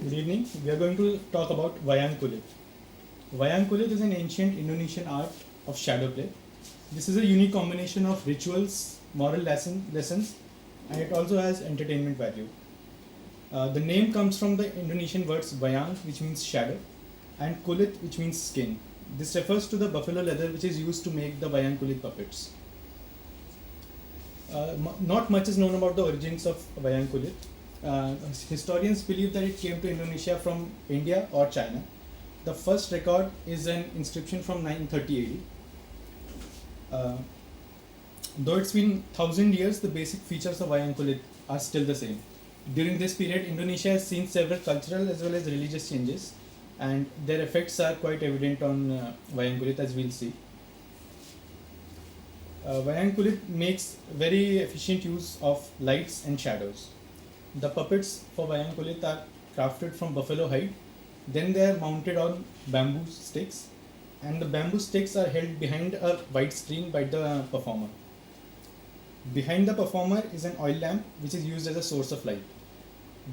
Good evening. We are going to talk about Wayang Kulit. Wayang Kulit is an ancient Indonesian art of shadow play. This is a unique combination of rituals, lessons, and it also has entertainment value. The name comes from the Indonesian words Wayang, which means shadow, and Kulit, which means skin. This refers to the buffalo leather which is used to make the Wayang Kulit puppets. Not much is known about the origins of Wayang Kulit. Historians believe that it came to Indonesia from India or China. The first record is an inscription from 930 AD. Though it's been 1,000 years, the basic features of Wayang Kulit are still the same. During this period, Indonesia has seen several cultural as well as religious changes, and their effects are quite evident on Wayang Kulit, as we'll see. Wayang Kulit makes very efficient use of lights and shadows. The puppets for Wayang Kulit are crafted from buffalo hide, then they are mounted on bamboo sticks, and the bamboo sticks are held behind a white screen by the performer. Behind the performer is an oil lamp which is used as a source of light.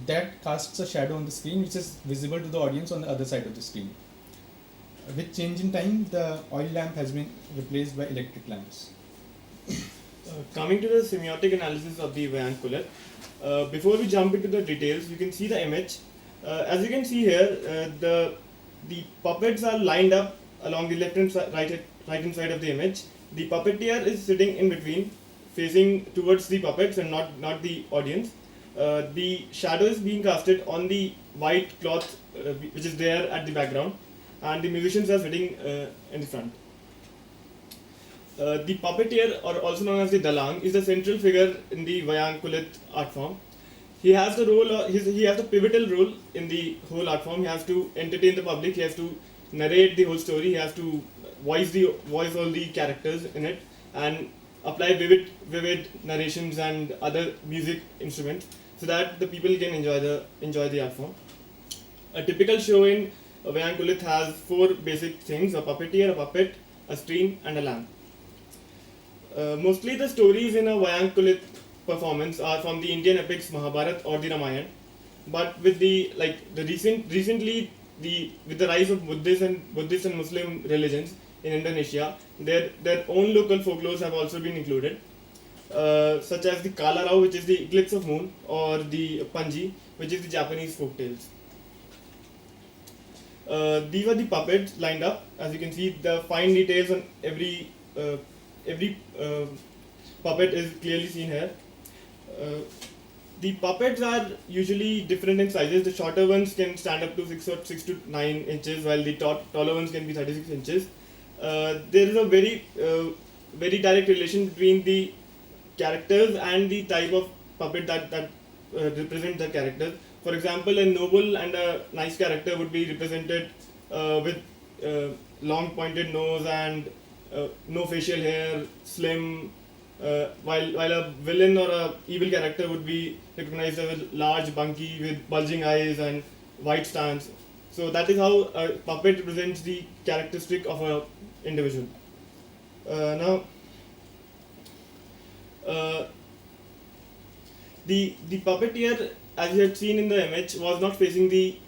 That casts a shadow on the screen which is visible to the audience on the other side of the screen. With change in time, the oil lamp has been replaced by electric lamps. Coming to the semiotic analysis of the Wayang Kulit, before we jump into the details, you can see the image. As you can see here, the puppets are lined up along the left and right hand side of the image. The puppeteer is sitting in between, facing towards the puppets and not the audience. The shadow is being casted on the white cloth which is there at the background, and the musicians are sitting in the front. The puppeteer, or also known as the Dalang, is the central figure in the Wayang Kulit art form. He has the role, he has the pivotal role in the whole art form. He has to entertain the public. He has to narrate the whole story. He has to voice all the characters in it, and apply vivid narrations and other music instruments, so that the people can enjoy the art form. A typical show in Wayang Kulit has four basic things: a puppeteer, a puppet, a screen, and a lamp. Mostly the stories in a Wayang Kulit performance are from the Indian epics Mahabharata or the Ramayana, but with recently with the rise of Buddhist and Muslim religions in Indonesia, their own local folklores have also been included, such as the Kalarao, which is the eclipse of moon, or the Panji, which is the Japanese folk tales. These are the puppets lined up. As you can see, the fine details on every puppet is clearly seen here. The puppets are usually different in sizes. The shorter ones can stand up to 6 to 9 inches, while the taller ones can be 36 inches. There is a very direct relation between the characters and the type of puppet that represent the characters. For example, a noble and a nice character would be represented with long pointed nose and no facial hair, slim, while a villain or a evil character would be recognized as a large, bunky with bulging eyes and white stance. So that is how a puppet represents the characteristic of a individual. Now, the puppeteer, as you had seen in the image, was not facing the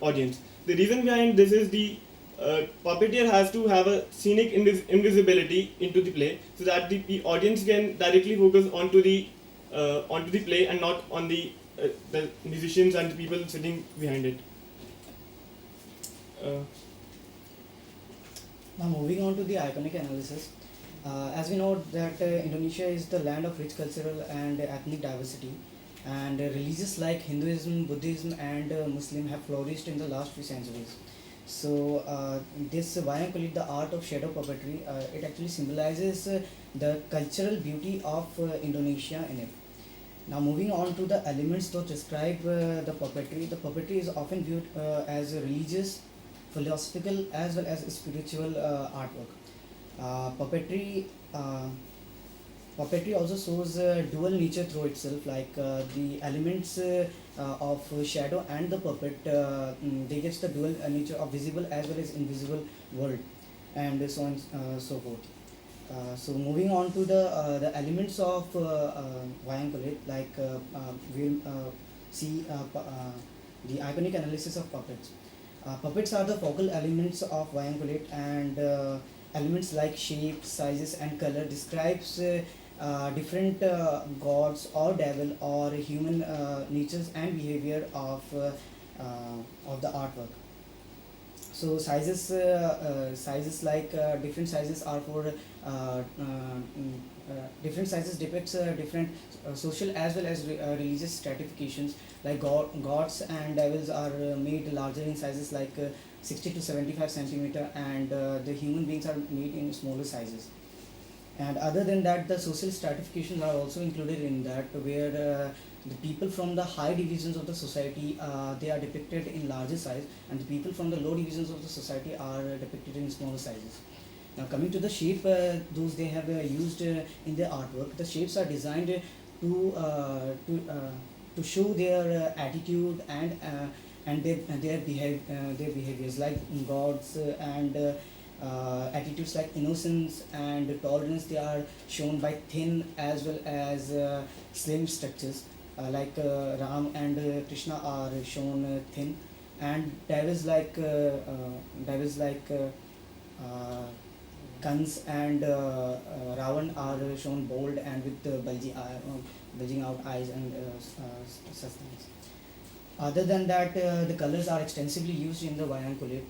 audience. The reason behind this is the puppeteer has to have a scenic invisibility into the play, so that the audience can directly focus onto the play and not on the musicians and the people sitting behind it. Now moving on to the iconic analysis. As we know that Indonesia is the land of rich cultural and ethnic diversity, and religions like Hinduism, Buddhism, and Muslim have flourished in the last few centuries. So this Wayang Kulit, the art of shadow puppetry, it actually symbolizes the cultural beauty of Indonesia in it. Now moving on to the elements that describe the puppetry is often viewed as a religious, philosophical, as well as spiritual artwork. Uh, puppetry uh, Puppetry also shows dual nature through itself, like the elements of shadow and the puppet, they get the dual nature of visible as well as invisible world, and so on so forth. So moving on to the elements of Wayang Kulit, like we'll see The iconic analysis of puppets. Puppets are the focal elements of Vayangulate, and elements like shape, sizes, and color describes different gods or devil or human natures and behavior of the artwork. So sizes like different sizes are for different sizes depicts different social as well as religious stratifications, like gods and devils are made larger in sizes like 60 to 75 centimeter, and the human beings are made in smaller sizes. And other than that, the social stratifications are also included in that, where the people from the high divisions of the society, they are depicted in larger size, and the people from the low divisions of the society are depicted in smaller sizes. Now coming to the shape, those they have used in their artwork. The shapes are designed to show their attitude and their behaviors, like gods attitudes like innocence and tolerance. They are shown by thin as well as slim structures, like Ram and Krishna are shown thin, and devils like Kans and Ravan are shown bold and with bulging out eyes and such things. Other than that, the colors are extensively used in the Vayangulate.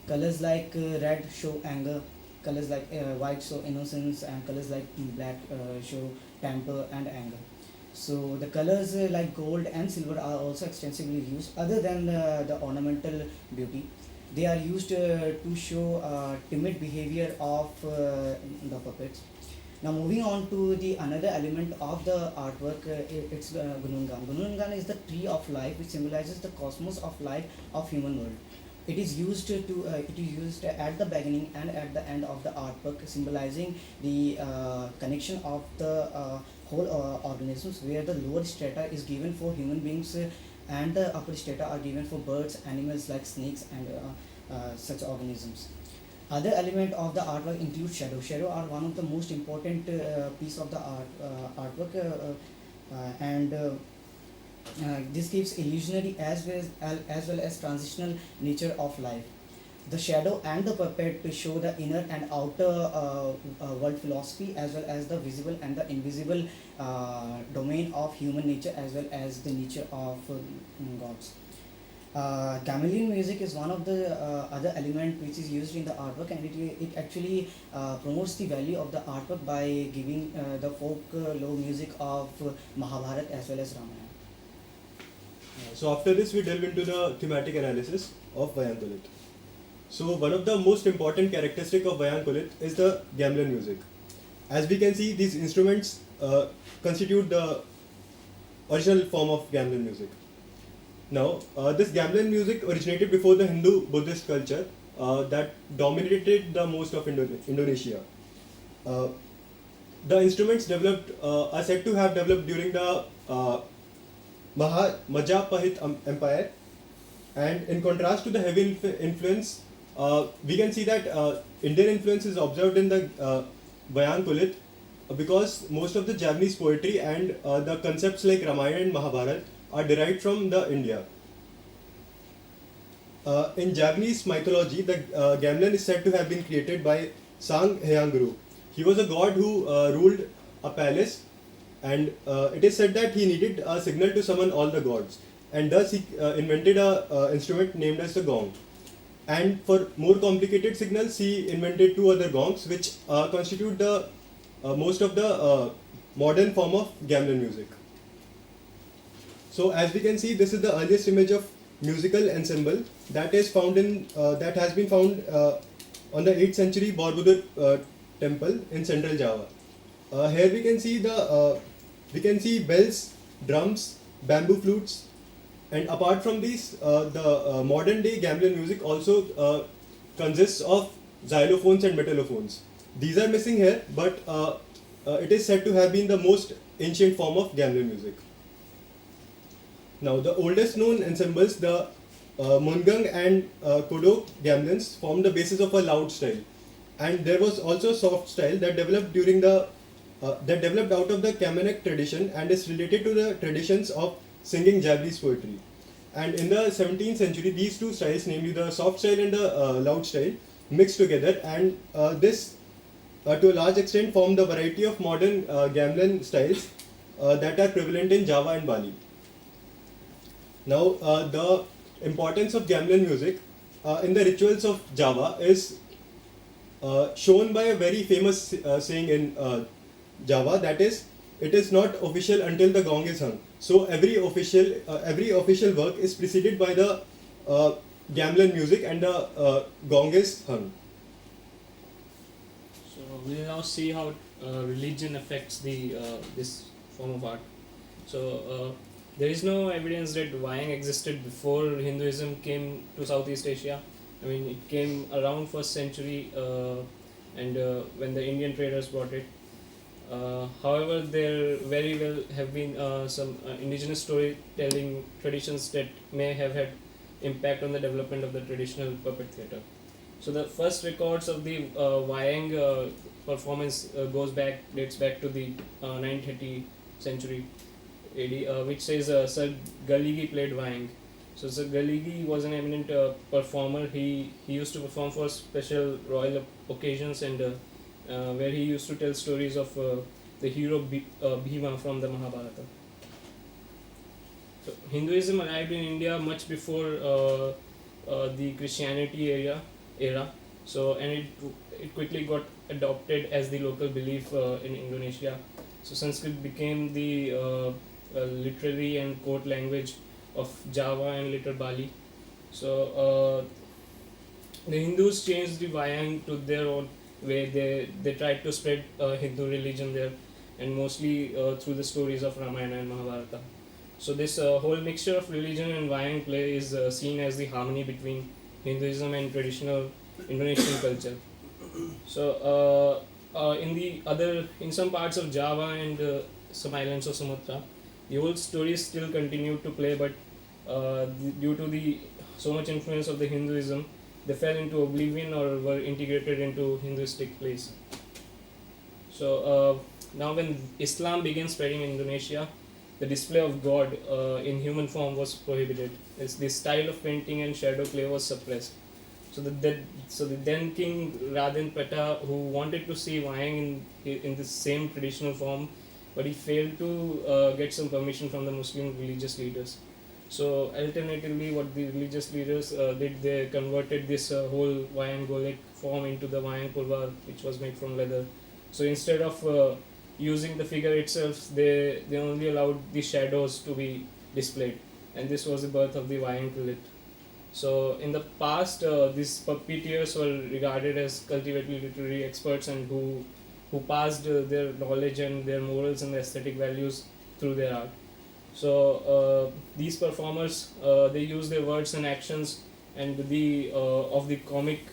Colors like red show anger, colors like white show innocence, and colors like black show temper and anger. So the colors like gold and silver are also extensively used. Other than the ornamental beauty, they are used to show timid behavior of the puppets. Now moving on to the another element of the artwork, it's Gunungan. Gunungan is the tree of life, which symbolizes the cosmos of life of human world. It is used at the beginning and at the end of the artwork, symbolizing the connection of the whole organisms, where the lower strata is given for human beings and the upper strata are given for birds, animals like snakes and such organisms. Other element of the artwork include shadow. Shadow are one of the most important piece of the artwork, and this gives illusionary as well as transitional nature of life. The shadow and the puppet to show the inner and outer world philosophy, as well as the visible and the invisible domain of human nature, as well as the nature of gods. Gamalian music is one of the other element which is used in the artwork, and it actually promotes the value of the artwork by giving the folk lore music of Mahabharata as well as Ramayana. So after this we delve into the thematic analysis of Vayangkulit. So one of the most important characteristic of Vayangkulit is the gamelan music. As we can see, these instruments constitute the original form of gamelan music. Now, this gamelan music originated before the Hindu-Buddhist culture that dominated the most of Indonesia. The instruments developed are said to have developed during the Majapahit Empire, and in contrast to the heavy influence, we can see that Indian influence is observed in the Vayangkulit, because most of the Javanese poetry and the concepts like Ramayana and Mahabharata are derived from the India. In Javanese mythology, the gamelan is said to have been created by Sang Heangru. He was a god who ruled a palace, and it is said that he needed a signal to summon all the gods, and thus he invented a instrument named as the gong. And for more complicated signals, he invented two other gongs, which constitute the most of the modern form of gamelan music. So as we can see, this is the earliest image of musical ensemble that is found in that has been found on the 8th century Borobudur temple in central Java. Here we can see bells, drums, bamboo flutes, and apart from these, the modern day gamelan music also consists of xylophones and metallophones. These are missing here, but it is said to have been the most ancient form of gamelan music. Now, the oldest known ensembles, the Mungang and Kodok gamelans, form the basis of a loud style, and there was also a soft style that developed out of the Kamenek tradition and is related to the traditions of singing Javanese poetry. And in the 17th century, these two styles, namely the soft style and the loud style, mixed together, and this, to a large extent, formed the variety of modern gamelan styles that are prevalent in Java and Bali. Now, the importance of gamelan music in the rituals of Java is shown by a very famous saying in Java, that is, it is not official until the gong is hung. So every official work is preceded by the gamelan music and the gong is hung. So we'll now see how religion affects the this form of art. So there is no evidence that Wayang existed before Hinduism came to Southeast Asia. I mean, it came around 1st century, and when the Indian traders brought it. However, there very well have been some indigenous storytelling traditions that may have had impact on the development of the traditional puppet theatre. So the first records of the Wayang performance dates back to the 930 century AD, which says Sir Galigi played Wayang. So Sir Galigi was an eminent performer. He used to perform for special royal occasions, and where he used to tell stories of the hero Bhima from the Mahabharata. So Hinduism arrived in India much before the Christianity era. So and it quickly got adopted as the local belief in Indonesia. So Sanskrit became the literary and court language of Java and later Bali. So the Hindus changed the Wayang to their own way. They tried to spread Hindu religion there, and mostly through the stories of Ramayana and Mahabharata. So this whole mixture of religion and Wayang play is seen as the harmony between Hinduism and traditional Indonesian culture. So in some parts of Java and some islands of Sumatra, the old stories still continue to play, but due to so much influence of the Hinduism, they fell into oblivion or were integrated into Hinduistic plays. So now when Islam began spreading in Indonesia, the display of God in human form was prohibited. The style of painting and shadow play was suppressed. So the then king Raden Peta, who wanted to see Wayang in the same traditional form, but he failed to get some permission from the Muslim religious leaders. So alternatively, what the religious leaders did, they converted this whole Wayang Golek form into the Wayang Purva, which was made from leather. So instead of using the figure itself, they only allowed the shadows to be displayed, and this was the birth of the Wayang Kulit. So in the past, these puppeteers were regarded as cultivated literary experts and who passed their knowledge and their morals and aesthetic values through their art. So these performers, they use their words and actions and of the comic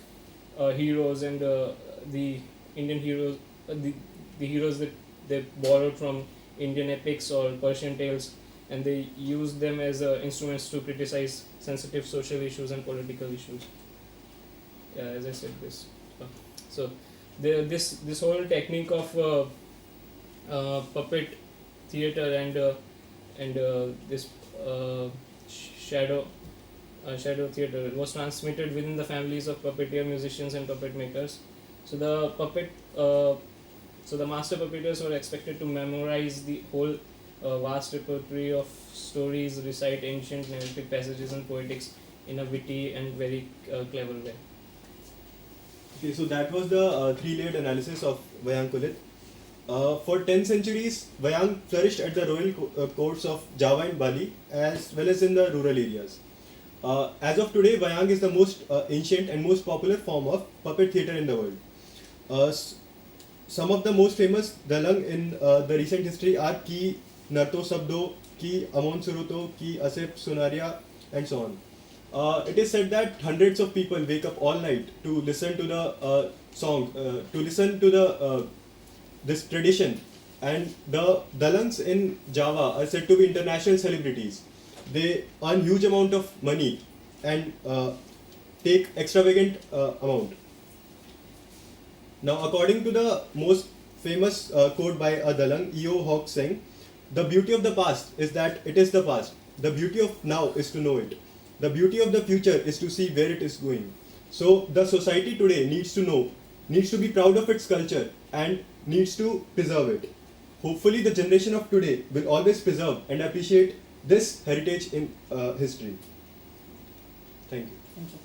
heroes and the Indian heroes, the heroes that they borrowed from Indian epics or Persian tales, and they use them as instruments to criticize sensitive social issues and political issues. As I said this. So this whole technique of puppet theatre and this shadow theatre was transmitted within the families of puppeteer musicians and puppet makers. So the master puppeteers were expected to memorize the whole vast repertoire of stories, recite ancient narrative passages and poetics in a witty and very clever way. Okay, so that was the three-layered analysis of Wayang Kulit. For 10 centuries, Wayang flourished at the royal courts of Java and Bali, as well as in the rural areas. As of today, Wayang is the most ancient and most popular form of puppet theatre in the world. Some of the most famous dalang in the recent history are Ki Narto Sabdo, Ki Amon Suruto, Ki Asep Sunaria, and so on. It is said that hundreds of people wake up all night to listen to the song, to listen to this tradition, and the dalangs in Java are said to be international celebrities. They earn huge amount of money and take extravagant amount. Now, according to the most famous quote by a dalang, Eo Hok Seng, the beauty of the past is that it is the past, The beauty of now is to know it. The beauty of the future is to see where it is going. So the society today needs to know, needs to be proud of its culture and needs to preserve it. Hopefully the generation of today will always preserve and appreciate this heritage in history. Thank you. Thank you.